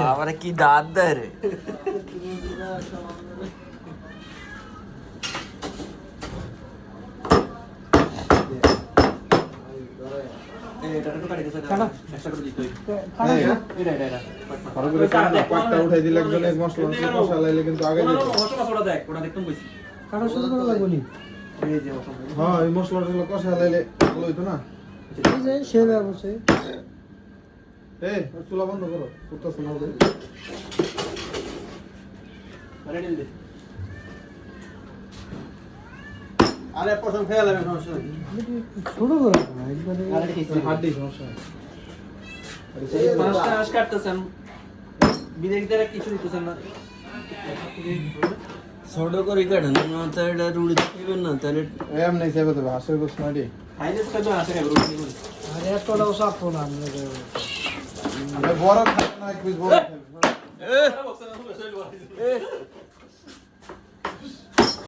আবার কি দাঁত দেয় রে। উঠাই দিলে একজনের মশলা লাইলে কিন্তু আগে হ্যাঁ এই মশলাটা কষা লাইলে ভালো হইতো না। চুলা বন্ধ করো আরে পছন্দ খেয়ে লাগবে ছোট করে হাড্ডি সমস্যা ছোট করে কাটেন মাথাটা রুড়ি দেবেন না তাহলে এমনি হিসেবে দেবে হাঁসের গোস মাটি আরে এতটাও সাপো না বড় খাবে না এক পিস বড় খাবে